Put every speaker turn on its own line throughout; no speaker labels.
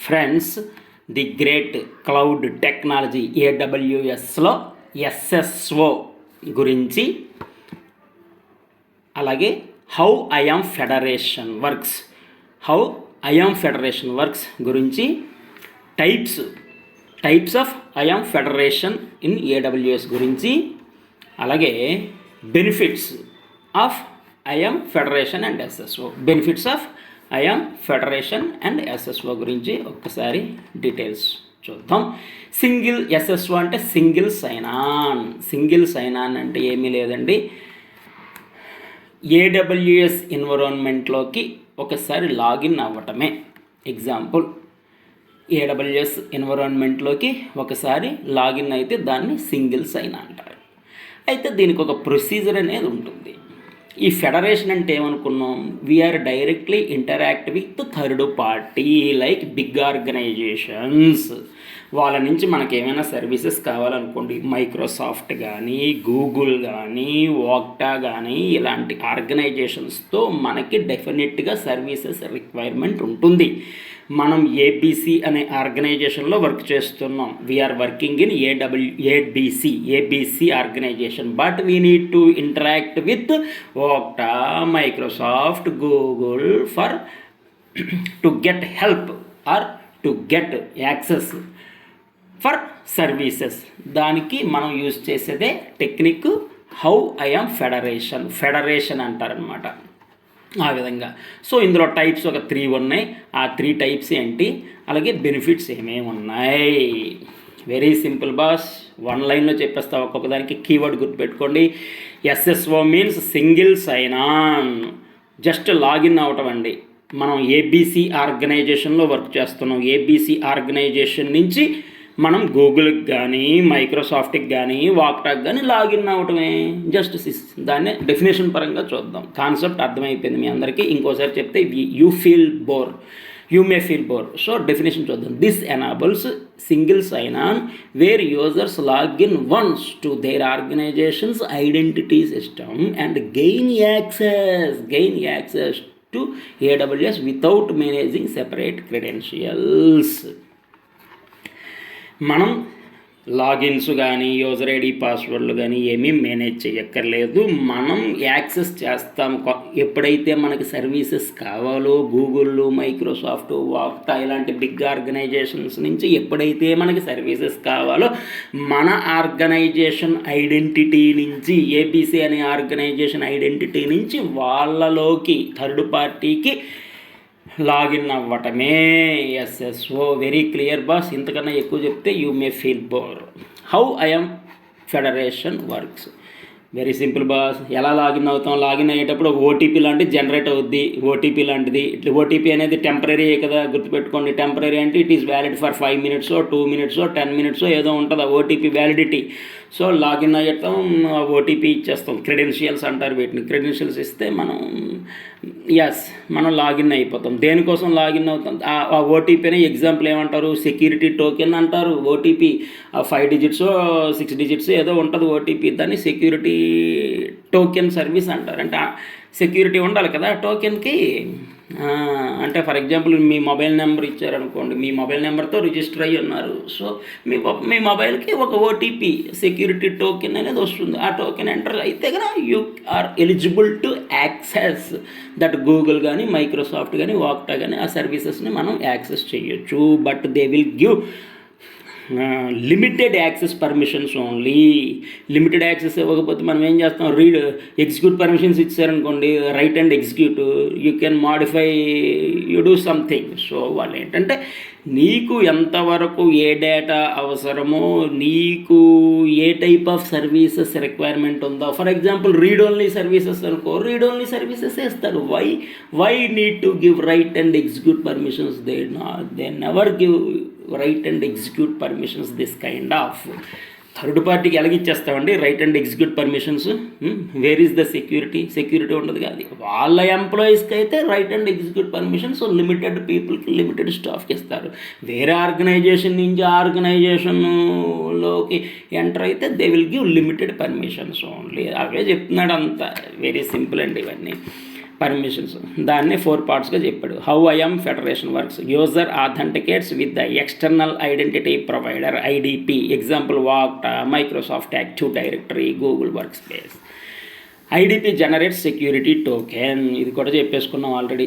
Friends, the great cloud technology ఏడబ్ల్యూఎస్లో SSO గురించి, అలాగే హౌ ఐఎమ్ ఫెడరేషన్ వర్క్స్ గురించి, types of IAM federation in AWS గురించి, అలాగే benefits of IAM federation and SSO గురించి ఒక్కసారి డీటెయిల్స్ చూద్దాం. సింగిల్ ఎస్ఎస్ఓ అంటే సింగిల్ సైన్ ఆన్ అంటే ఏమీ లేదండి, ఏడబ్ల్యూఎస్ ఎన్విరాన్మెంట్లోకి ఒకసారి లాగిన్ అవ్వటమే. ఎగ్జాంపుల్, ఏడబ్ల్యూఎస్ ఎన్విరాన్మెంట్లోకి ఒకసారి లాగిన్ అయితే దాన్ని సింగిల్ సైన్ అంటారు. అయితే దీనికి ఒక ప్రొసీజర్ అనేది ఉంటుంది. ఈ ఫెడరేషన్ అంటే ఏమనుకున్నాం, we're directly interact with third party like big organizations. వాళ్ళ నుంచి మనకు ఏమైనా సర్వీసెస్ కావాలనుకోండి, మైక్రోసాఫ్ట్ కానీ, గూగుల్ కానీ, వోక్టా కానీ, ఇలాంటి ఆర్గనైజేషన్స్తో మనకి డెఫినెట్గా సర్వీసెస్ రిక్వైర్మెంట్ ఉంటుంది. మనం ఏబీసీ అనే ఆర్గనైజేషన్లో వర్క్ చేస్తున్నాం. We're working in ABC organization, but we need to interact with Okta, Microsoft, Google for to get help or to get access for services. దానికి మనం యూజ్ చేసేదే టెక్నిక్ హౌ ఐఎమ్ ఫెడరేషన్ అంటారనమాట. ఆ విధంగా. So ఇందులో types ఒక 3 ఉన్నాయి. ఆ 3 టైప్స్ ఏంటి, అలాగే బెనిఫిట్స్ ఏమేమి ఉన్నాయి, వెరీ సింపుల్ బాస్. 1 లైన్లో చెప్పేస్తా. ఒక్కొక్క దానికి కీవర్డ్ గుర్తుపెట్టుకోండి. SSO means single sign on, just login అవటం అండి. మనం ఏబీసీ ఆర్గనైజేషన్లో వర్క్ చేస్తున్నాం. ఏబీసీ ఆర్గనైజేషన్ నుంచి మనం గూగుల్కి కానీ, మైక్రోసాఫ్ట్కి కానీ, వాక్టాక్ కానీ లాగిన్ అవటమే. జస్ట్ దాన్ని డెఫినేషన్ పరంగా చూద్దాం. కాన్సెప్ట్ అర్థమైపోయింది మీ అందరికీ. ఇంకోసారి చెప్తే you may feel bore. So definition చూద్దాం. This enables single sign on where users login once to their organizations identity system and gain access to AWS without managing separate credentials. మనం logins కానీ, user ID, పాస్వర్డ్లు కానీ ఏమీ manage చేయక్కర్లేదు. మనం access చేస్తాం. ఎప్పుడైతే మనకి సర్వీసెస్ కావాలో, గూగుల్, మైక్రోసాఫ్ట్, వాక్టా ఇలాంటి బిగ్ ఆర్గనైజేషన్స్ నుంచి ఎప్పుడైతే మనకి సర్వీసెస్ కావాలో, మన ఆర్గనైజేషన్ ఐడెంటిటీ నుంచి, ఏబీసీ అనే ఆర్గనైజేషన్ ఐడెంటిటీ నుంచి వాళ్ళలోకి థర్డ్ పార్టీకి లాగిన్ అవ్వటమే ఎస్ఎస్ఓ. Very clear boss. ఇంతకన్నా ఎక్కువ చెప్తే you may feel bore. How IAM federation works, very simple boss. ఎలా లాగిన్ అవుతాం, లాగిన్ అయ్యేటప్పుడు ఓటీపీ లాంటిది జనరేట్ అవుద్ది. ఓటీపీ లాంటిది, ఓటీపీ అనేది టెంపరీ కదా, గుర్తుపెట్టుకోండి. టెంపరీ అంటే it is valid for 5 minutes, 2 minutes, 10 minutes ఏదో ఉంటుంది ఆ OTP validity. So login అయ్యటం, OTP ఇచ్చేస్తాం. క్రెడెన్షియల్స్ అంటారు వీటిని. క్రెడెన్షియల్స్ ఇస్తే మనం లాగిన్ అయిపోతాం. దేనికోసం లాగిన్ అవుతాం, ఆ ఓటీపీని ఎగ్జాంపుల్ ఏమంటారు, సెక్యూరిటీ టోకెన్ అంటారు. ఓటీపీ 5 digits 6 digits ఏదో ఉంటుంది ఓటీపీ. దాన్ని సెక్యూరిటీ టోకెన్ సర్వీస్ అంటారు. అంటే సెక్యూరిటీ ఉండాలి కదా టోకెన్కి. అంటే for example me mobile number ఇచ్చారనుకోండి, మీ మొబైల్ నెంబర్తో రిజిస్టర్ అయ్యి ఉన్నారు. సో మీ మొబైల్కి ఒక ఓటీపీ సెక్యూరిటీ టోకెన్ అనేది వస్తుంది. ఆ టోకెన్ ఎంటర్ అయితే కనుక you are eligible to access that Google కానీ, మైక్రోసాఫ్ట్ కానీ, వాక్టా కానీ ఆ సర్వీసెస్ని మనం యాక్సెస్ చేయొచ్చు. But they will give limited access permissions only. Limited access ఇవ్వకపోతే మనం ఏం చేస్తాం, ఎగ్జిక్యూట్ పర్మిషన్స్ ఇచ్చారనుకోండి, write and execute, you can modify, you do something. So వాళ్ళు ఏంటంటే నీకు ఎంతవరకు ఏ డేటా అవసరమో, నీకు ఏ టైప్ ఆఫ్ సర్వీసెస్ రిక్వైర్మెంట్ ఉందో. For example read only services అనుకో, రీడ్ ఓన్లీ సర్వీసెస్ ఇస్తారు. Why need to give write and execute permissions? They never give write and execute permissions. This kind of third పార్టీకి ఎలాగిచ్చేస్తామండి write and execute permissions? Where is the security ఉండదు కాదు. వాళ్ళ ఎంప్లాయీస్కి అయితే write and execute permissions limited పీపుల్కి, limited స్టాఫ్కి ఇస్తారు. వేరే ఆర్గనైజేషన్ నుంచి ఆర్గనైజేషన్లోకి ఎంటర్ అయితే they will give limited permissions only. అవే చెప్తున్నాడు అంతా. వెరీ సింపుల్ అండి ఇవన్నీ. పర్మిషన్స్, దాన్ని 4 పార్ట్స్గా చెప్పాడు. How IAM federation works. User authenticates with the external identity provider IdP. Example Okta, Microsoft active directory, Google workspace. IdP generates security token. ఇది కూడా చెప్పేసుకున్నాం already.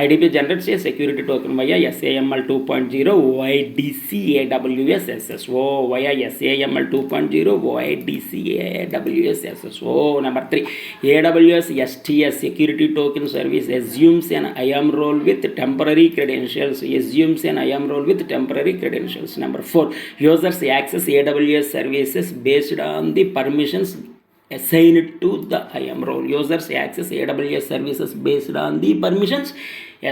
IdP generates a security token via SAML 2.0 OIDC AWS SSO. Via SAML 2.0 OIDC AWS SSO. Number 3, AWS STS security token service assumes an IAM role with temporary credentials. Number 4, users access AWS services based on the permissions assigned to the IAM role. Users access AWS services based on the permissions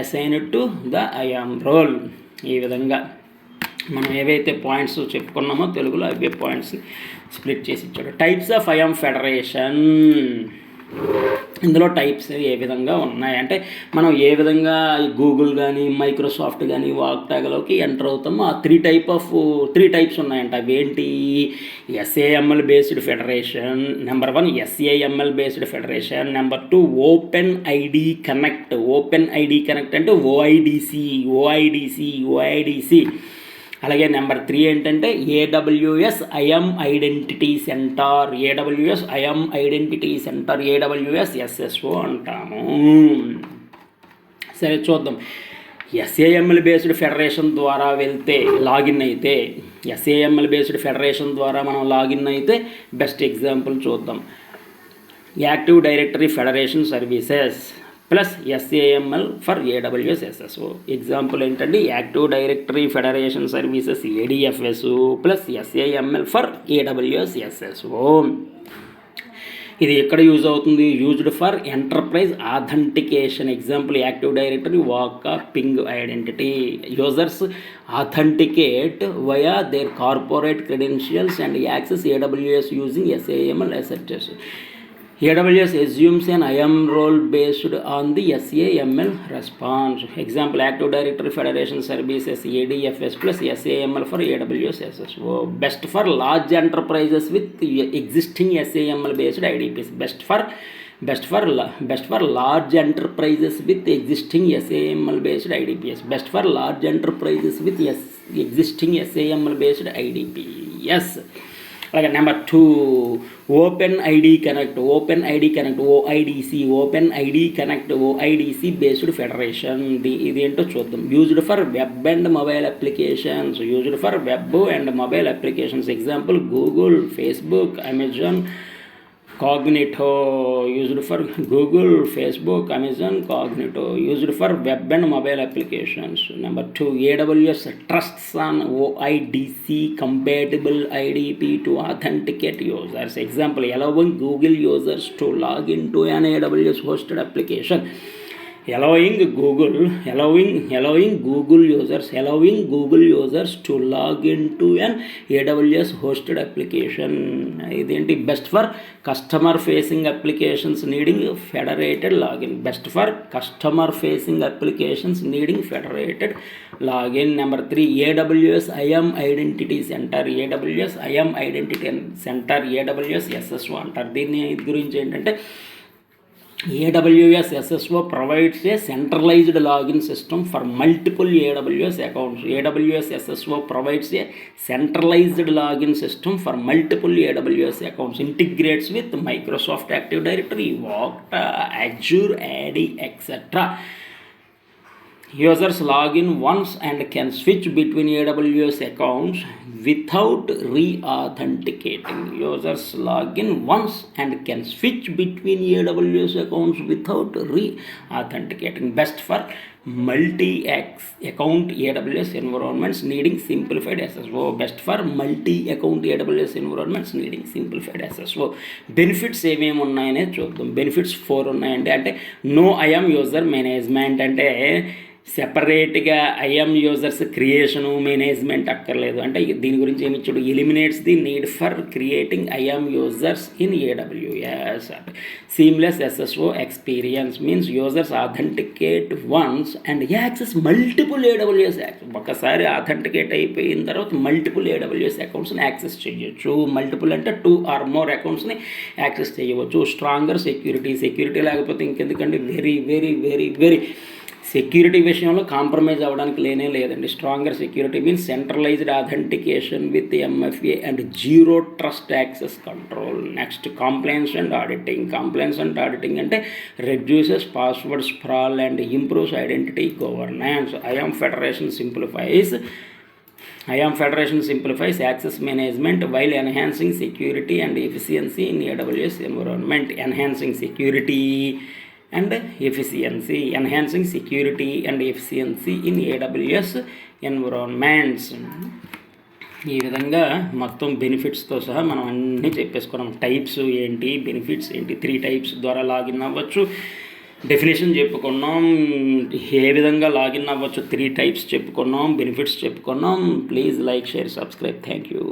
assigned to the IAM role. ఈ విధంగా మనం ఏవైతే points చెప్పుకున్నామో తెలుగులో అవే పాయింట్స్ని split చేసి ఇచ్చాడు. Types of IAM federation. ఇందులో types ఏ విధంగా ఉన్నాయంటే మనం ఏ విధంగా గూగుల్ కానీ మైక్రోసాఫ్ట్ కానీ వాక్టాగ్లోకి ఎంటర్ అవుతామో ఆ త్రీ టైప్స్ ఉన్నాయంట. అవి ఏంటి? SAML based federation. Number 1 SAML based federation. Number 2 open ID connect. Open ID connect అంటే ఓఐడిసి. అలాగే నెంబర్ 3 ఏంటంటే AWS IAM identity centre. AWS SSO అంటాము. సరే చూద్దాం. SAML బేస్డ్ ఫెడరేషన్ ద్వారా వెళ్తే లాగిన్ అయితే, SAML బేస్డ్ ఫెడరేషన్ ద్వారా మనం లాగిన్ అయితే బెస్ట్ ఎగ్జాంపుల్ చూద్దాం. Active directory federation services plus SAML for AWS SSO. Example ఏంటంటే active directory federation services ADFS plus SAML for AWS SSO. ఇది ఎక్కడ యూజ్ అవుతుంది? Used for enterprise authentication. Example active directory Okta ping identity. Users authenticate via their corporate credentials and access AWS using SAML SSO. AWS assumes an IAM role based on the SAML response. Example, Active Directory Federation Services ADFS plus SAML for AWS SSO. Best for large enterprises with existing SAML based IDPs. Best for large enterprises with existing SAML based IDPs. Best for large enterprises with existing SAML based IDPs. అలాగే number 2 open ID connect. OIDC based federation. ఇది ఏంటో చూద్దాం. Used for web and mobile applications. Example Google, Facebook, Amazon, Cognito. Used for Google, Facebook, Amazon, Cognito. Used for web and mobile applications. Number 2, AWS trusts on OIDC compatible IDP to authenticate users. Example, allowing Google users to log into an AWS hosted application. Allowing Google users to log into an AWS hosted application. Identi best for customer facing applications needing federated login. Number 3, AWS IAM identity center. AWS SSO అంటారు. దీని గురించి ఏంటంటే AWS SSO provides a centralized login system for multiple AWS accounts. AWS SSO provides a centralized login system for multiple AWS accounts. Integrates with Microsoft Active Directory, Okta, Azure, AD, etc. Users log in once and can switch between AWS accounts without re-authenticating. Best for multi-account AWS environments needing simplified SSO. Benefits ఏమేమి ఉన్నాయనే చూద్దాం. Benefits 4 ఉన్నాయండి. అంటే no IAM user management. అంటే సెపరేట్గా I'm users creation management అక్కర్లేదు. అంటే దీని గురించి ఏమి ఇచ్చాడు, eliminates the need for creating IAM users in AWS. Seamless SSO experience means users authenticate once and access multiple AWS access. ఒకసారి ఆథెంటికేట్ అయిపోయిన తర్వాత మల్టిపుల్ ఏడబ్ల్యూఎస్ అకౌంట్స్ని యాక్సెస్ చేయొచ్చు. మల్టిపుల్ అంటే 2 or more అకౌంట్స్ని యాక్సెస్ చేయవచ్చు. స్ట్రాంగర్ సెక్యూరిటీ లేకపోతే ఇంకెందుకండి, very very very very security విషయంలో కాంప్రమైజ్ అవ్వడానికి లేదండి. Stronger security means centralized authentication with MFA and zero trust access control. Next compliance and auditing అంటే reduces password sprawl and improves identity governance. IAM federation simplifies access management while enhancing security and efficiency in AWS environment. Enhancing security and efficiency in AWS environments. ఈ విధంగా మొత్తం బెనిఫిట్స్తో సహా మనం అన్నీ చెప్పేసుకున్నాం. Types ఏంటి, benefits ఏంటి, 3 types ద్వారా లాగిన్ అవ్వచ్చు, డెఫినేషన్ చెప్పుకున్నాం, ఏ విధంగా లాగిన్ అవ్వచ్చు 3 టైప్స్ చెప్పుకున్నాం, బెనిఫిట్స్ చెప్పుకున్నాం. Please like, share, subscribe. Thank you.